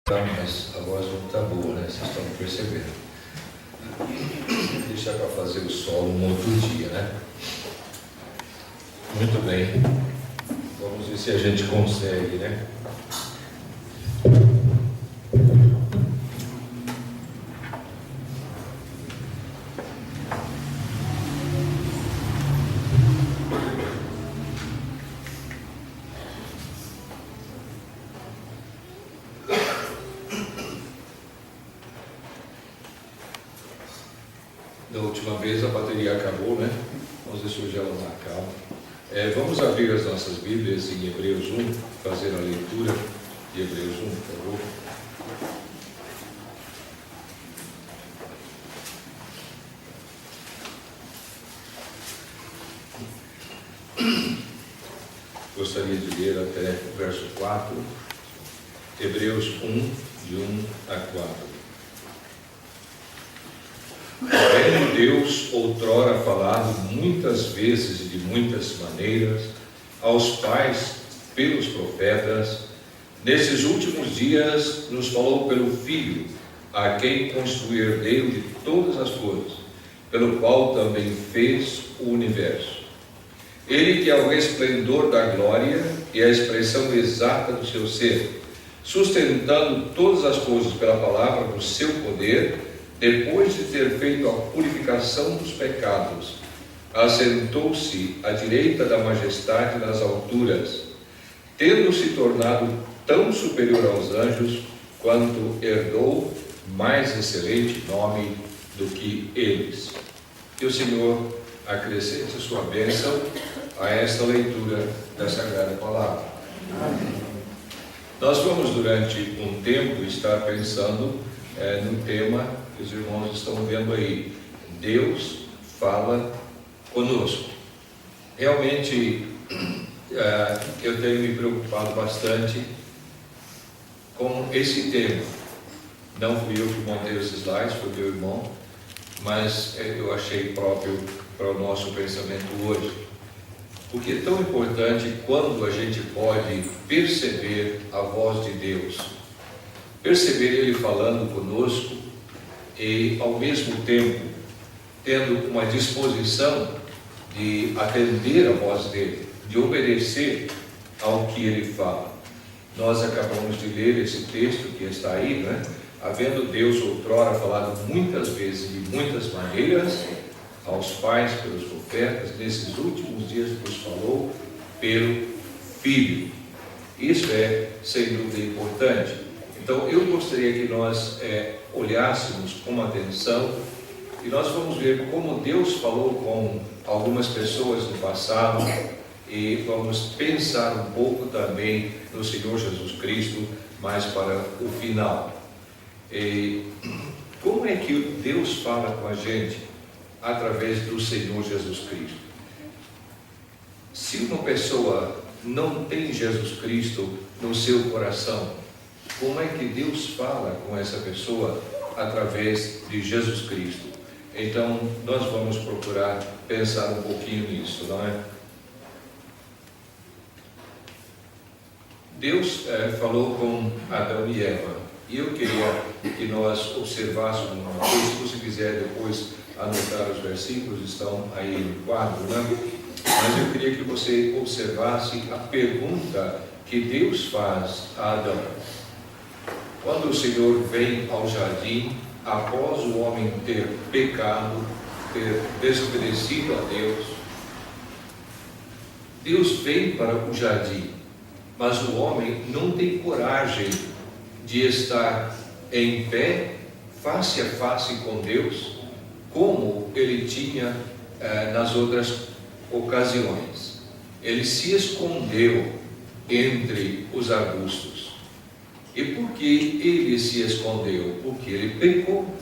Tá, mas a voz não está boa, né? Vocês estão percebendo. Deixa para fazer o solo um outro dia, né? Muito bem. Vamos ver se a gente consegue, né? Da última vez a bateria acabou, né? Vamos ver se hoje ela não acaba. Vamos abrir as nossas Bíblias em Hebreus 1, fazer a leitura de Hebreus 1, por favor. Gostaria de ler até o verso 4, Hebreus 1, de 1 a 4. Havendo Deus outrora falado muitas vezes e de muitas maneiras aos pais pelos profetas, nesses últimos dias nos falou pelo Filho, a quem constituiu herdeiro de todas as coisas, pelo qual também fez o universo. Ele que é o resplendor da glória e a expressão exata do seu ser, sustentando todas as coisas pela palavra do seu poder, depois de ter feito a purificação dos pecados, assentou-se à direita da majestade nas alturas, tendo se tornado tão superior aos anjos, quanto herdou mais excelente nome do que eles. Que o Senhor acrescente a sua bênção a esta leitura da Sagrada Palavra. Amém. Nós vamos durante um tempo estar pensando no tema que os irmãos estão vendo aí. Deus fala conosco. Realmente eu tenho me preocupado bastante com esse tema. Não fui eu que montei os slides, foi meu irmão, mas eu achei próprio para o nosso pensamento hoje. Porque é tão importante quando a gente pode perceber a voz de Deus, perceber Ele falando conosco e, ao mesmo tempo, tendo uma disposição de atender a voz dEle, de obedecer ao que Ele fala. Nós acabamos de ler esse texto que está aí, né? Havendo Deus outrora falado muitas vezes e de muitas maneiras aos pais pelos profetas, nesses últimos dias nos falou pelo Filho. Isso é, sem dúvida, importante. Então, eu gostaria que nós olhássemos com atenção e nós vamos ver como Deus falou com algumas pessoas no passado e vamos pensar um pouco também no Senhor Jesus Cristo, mais para o final. Como é que Deus fala com a gente? Através do Senhor Jesus Cristo. Se uma pessoa não tem Jesus Cristo no seu coração, como é que Deus fala com essa pessoa? Através de Jesus Cristo. Então, nós vamos procurar pensar um pouquinho nisso, não é? Deus falou com Adão e Eva, e eu queria que nós observássemos uma coisa. Se você quiser depois anotar os versículos, estão aí no quadro, né? Mas eu queria que você observasse a pergunta que Deus faz a Adão. Quando o Senhor vem ao jardim, após o homem ter pecado, ter desobedecido a Deus, Deus vem para o jardim, mas o homem não tem coragem de estar em pé, face a face com Deus, como ele tinha nas outras ocasiões. Ele se escondeu entre os arbustos. E por que ele se escondeu? Porque ele pecou.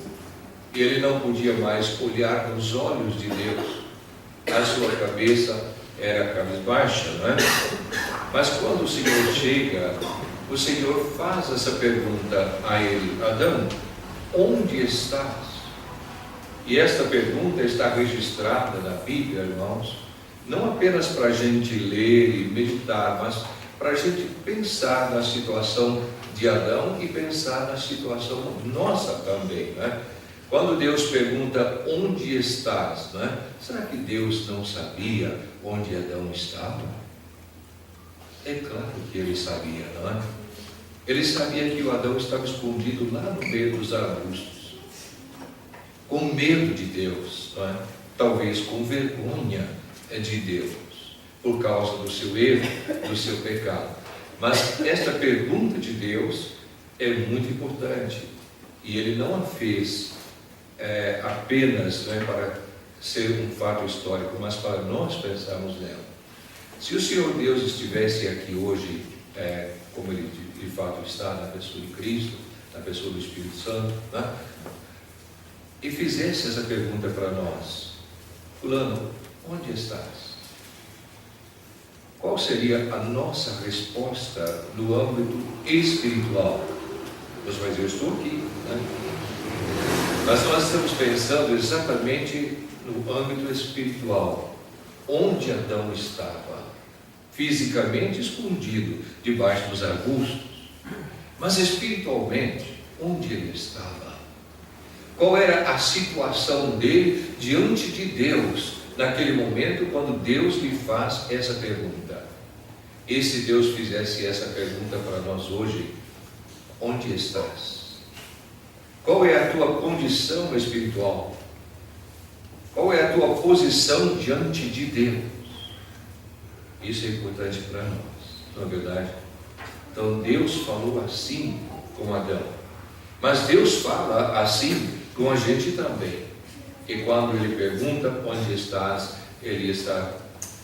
Ele não podia mais olhar nos olhos de Deus. A sua cabeça era cabisbaixa, não é? Mas quando o Senhor chega, o Senhor faz essa pergunta a ele: Adão, onde estás? E esta pergunta está registrada na Bíblia, irmãos, não apenas para a gente ler e meditar, mas para a gente pensar na situação de Adão e pensar na situação nossa também, né? Quando Deus pergunta onde estás, né? Será que Deus não sabia onde Adão estava? É claro que ele sabia, não é? Ele sabia que o Adão estava escondido lá no meio dos arbustos, com medo de Deus, não é? Talvez com vergonha de Deus, por causa do seu erro, do seu pecado. Mas esta pergunta de Deus é muito importante, e Ele não a fez apenas, né, para ser um fato histórico, mas para nós pensarmos nela. Se o Senhor Deus estivesse aqui hoje, como Ele de fato está, na pessoa de Cristo, na pessoa do Espírito Santo, né, e fizesse essa pergunta para nós: fulano, onde estás? Qual seria a nossa resposta no âmbito espiritual? Você vai dizer: eu estou aqui, né? Mas nós estamos pensando exatamente no âmbito espiritual. Onde Adão estava? Fisicamente escondido debaixo dos arbustos, mas espiritualmente, onde ele estava? Qual era a situação dele diante de Deus naquele momento, quando Deus lhe faz essa pergunta? E se Deus fizesse essa pergunta para nós hoje: onde estás? Qual é a tua condição espiritual? Qual é a tua posição diante de Deus? Isso é importante para nós, não é verdade? Então Deus falou assim com Adão, mas Deus fala assim com a gente também. E quando Ele pergunta onde estás, Ele está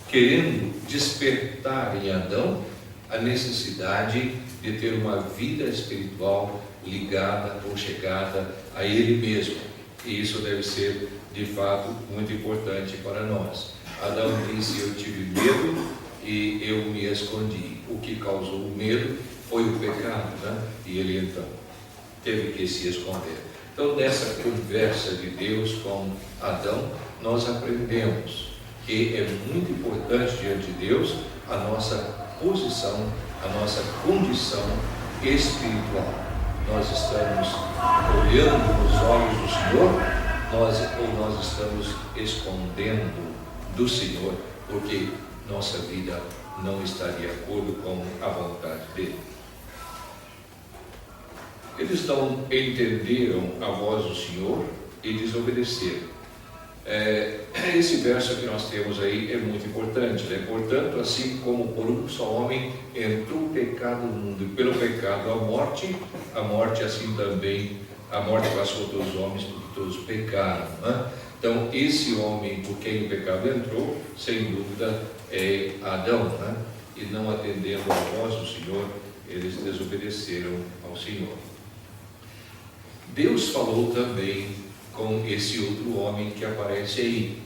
querendo despertar em Adão a necessidade de ter uma vida espiritual ligada ou chegada a Ele mesmo. E isso deve ser, de fato, muito importante para nós. Adão disse: eu tive medo e eu me escondi. O que causou o medo foi o pecado, né? E ele então teve que se esconder. Então, nessa conversa de Deus com Adão, nós aprendemos que é muito importante diante de Deus a nossa posição, a nossa condição espiritual. Nós estamos olhando nos olhos do Senhor, ou nós estamos escondendo do Senhor, porque nossa vida não está de acordo com a vontade dele. Eles não entenderam a voz do Senhor e desobedeceram. Esse verso que nós temos aí é muito importante, né? Portanto, assim como por um só homem entrou o pecado no mundo, e pelo pecado a morte assim também, a morte passou a todos os homens, porque todos pecaram, né? Então, esse homem por quem o pecado entrou, sem dúvida, é Adão, né? E não atendendo a voz do Senhor, eles desobedeceram ao Senhor. Deus falou também com esse outro homem que aparece aí.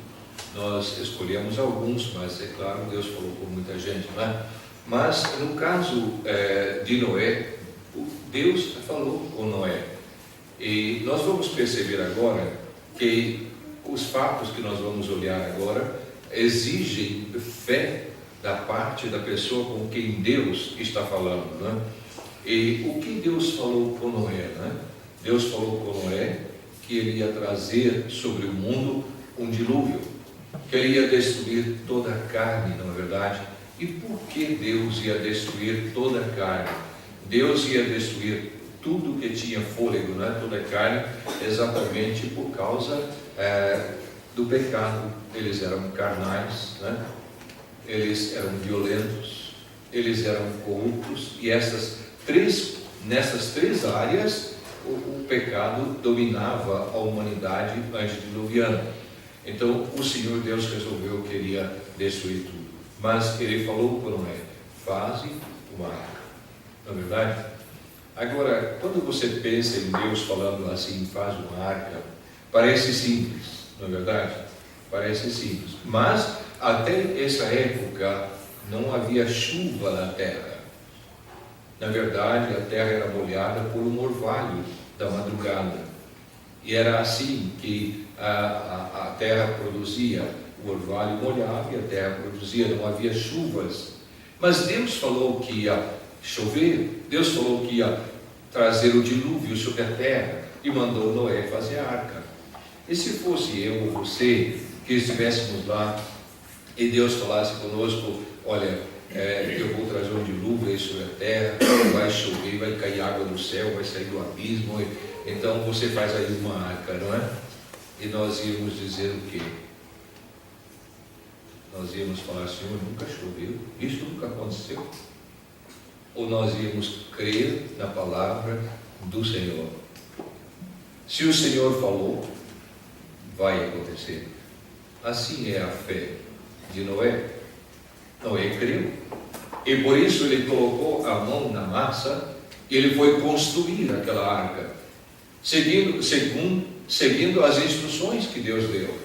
Nós escolhemos alguns, mas é claro, Deus falou com muita gente, né? Mas no caso de Noé, Deus falou com Noé. E nós vamos perceber agora que os fatos que nós vamos olhar agora exigem fé da parte da pessoa com quem Deus está falando, né? E o que Deus falou com Noé, né? Deus falou com Noé que ele ia trazer sobre o mundo um dilúvio, que ele ia destruir toda a carne, não é verdade? E por que Deus ia destruir toda a carne? Deus ia destruir tudo que tinha fôlego, né? Toda a carne, exatamente por causa do pecado. Eles eram carnais, né? Eles eram violentos, eles eram corruptos, e nessas três áreas o pecado dominava a humanidade antediluviana. Então o Senhor Deus resolveu que iria destruir tudo, mas Ele falou para Noé: faze uma arca, não é verdade? Agora, quando você pensa em Deus falando assim, faz uma arca, parece simples, não é verdade? Parece simples, mas até essa época não havia chuva na terra. Na verdade, a terra era molhada por um orvalho da madrugada, e era assim que a terra produzia. O orvalho molhava e a terra produzia, não havia chuvas. Mas Deus falou que ia chover, Deus falou que ia trazer o dilúvio sobre a terra e mandou Noé fazer a arca. E se fosse eu ou você que estivéssemos lá e Deus falasse conosco: olha, eu vou trazer um dilúvio aí sobre a terra, vai chover, vai cair água do céu, vai sair do abismo, então você faz aí uma arca, não é? E nós íamos dizer o quê? Nós íamos falar: Senhor, nunca choveu, isso nunca aconteceu. Ou nós íamos crer na palavra do Senhor? Se o Senhor falou, vai acontecer. Assim é a fé de Noé. Noé creu, e por isso ele colocou a mão na massa e ele foi construir aquela arca, seguindo as instruções que Deus deu.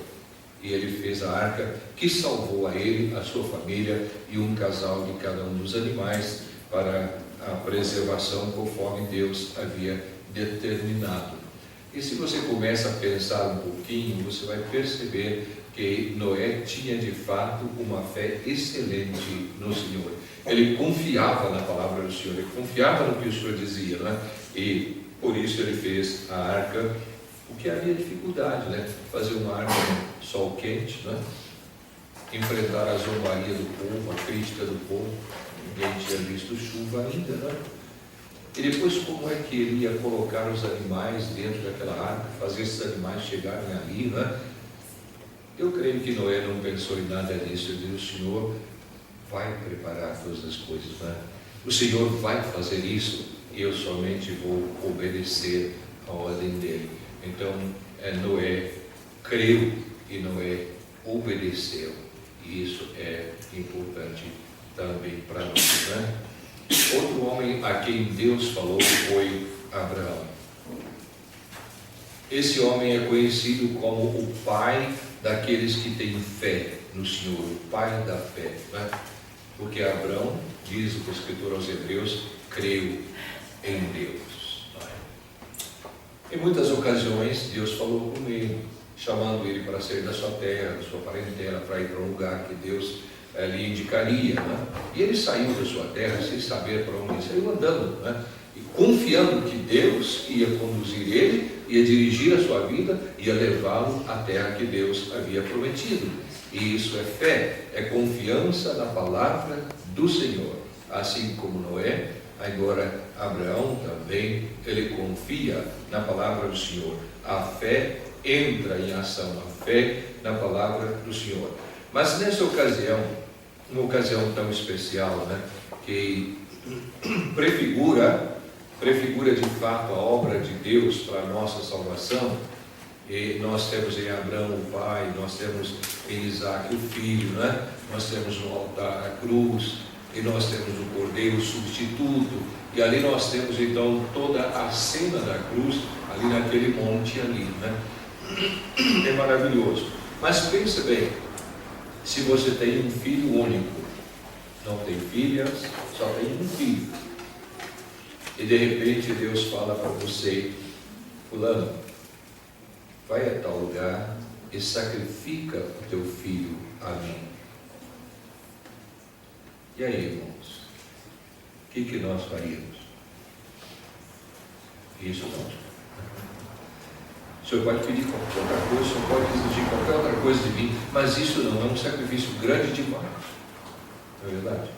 E ele fez a arca que salvou a ele, a sua família e um casal de cada um dos animais para a preservação conforme Deus havia determinado. E se você começa a pensar um pouquinho, você vai perceber que Noé tinha de fato uma fé excelente no Senhor. Ele confiava na palavra do Senhor, ele confiava no que o Senhor dizia, não é? E por isso ele fez a arca, porque havia dificuldade, né? Fazer uma arca no sol quente, não é? Enfrentar a zombaria do povo, a crítica do povo. Ninguém tinha visto chuva ainda, não é? E depois, como é que ele ia colocar os animais dentro daquela arca, fazer esses animais chegarem ali, não é? Eu creio que Noé não pensou em nada disso. Ele disse: o Senhor vai preparar todas as coisas, né? O Senhor vai fazer isso e eu somente vou obedecer a ordem dele. Então, Noé creu e Noé obedeceu. E isso é importante também para nós, né? Outro homem a quem Deus falou foi Abraão. Esse homem é conhecido como o pai daqueles que têm fé no Senhor, o pai da fé, né? Porque Abraão, diz o escritor aos Hebreus, creu em Deus. Em muitas ocasiões Deus falou com ele, chamando ele para sair da sua terra, da sua parentela, para ir para um lugar que Deus lhe indicaria, né? E ele saiu da sua terra sem saber para onde ele saiu, andando, né? E confiando que Deus ia conduzir ele, ia dirigir a sua vida, ia levá-lo à terra que Deus havia prometido. E isso é fé, é confiança na palavra do Senhor. Assim como Noé, agora Abraão também, ele confia na palavra do Senhor. A fé entra em ação, a fé na palavra do Senhor. Mas nessa ocasião, uma ocasião tão especial, né, que prefigura de fato a obra de Deus para a nossa salvação. E nós temos em Abraão o pai, nós temos em Isaac o filho, né? Nós temos no altar a cruz, e nós temos o cordeiro substituto, e ali nós temos então toda a cena da cruz, ali naquele monte ali, né? É maravilhoso. Mas pense bem, se você tem um filho único, não tem filhas, só tem um filho, e de repente Deus fala para você: fulano, vai a tal lugar e sacrifica o teu filho a mim. E aí, irmãos, o que nós faríamos? Isso não. O Senhor pode pedir qualquer outra coisa, o Senhor pode exigir qualquer outra coisa de mim, mas isso não é um sacrifício grande demais, não é verdade?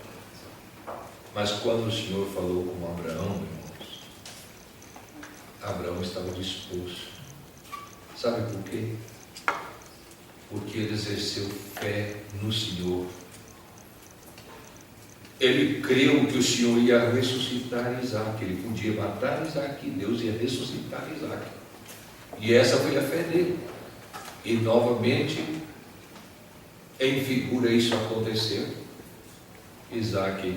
Mas quando o Senhor falou com Abraão, irmãos, Abraão estava disposto. Sabe por quê? Porque ele exerceu fé no Senhor. Ele creu que o Senhor ia ressuscitar Isaac. Ele podia matar Isaac, Deus ia ressuscitar Isaac. E essa foi a fé dele. E novamente, em figura, isso aconteceu. Isaac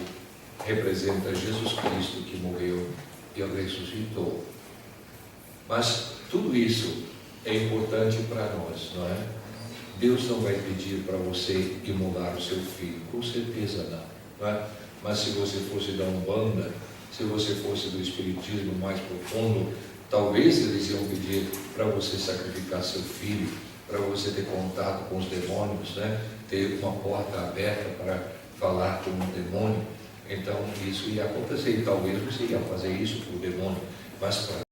representa Jesus Cristo que morreu e ressuscitou. Mas tudo isso é importante para nós, não é? Deus não vai pedir para você imolar o seu filho, com certeza não é? Mas se você fosse da Umbanda, se você fosse do Espiritismo mais profundo, talvez eles iam pedir para você sacrificar seu filho, para você ter contato com os demônios, né? Ter uma porta aberta para falar com um demônio. Então isso ia acontecer, e talvez você ia fazer isso para o demônio. mas para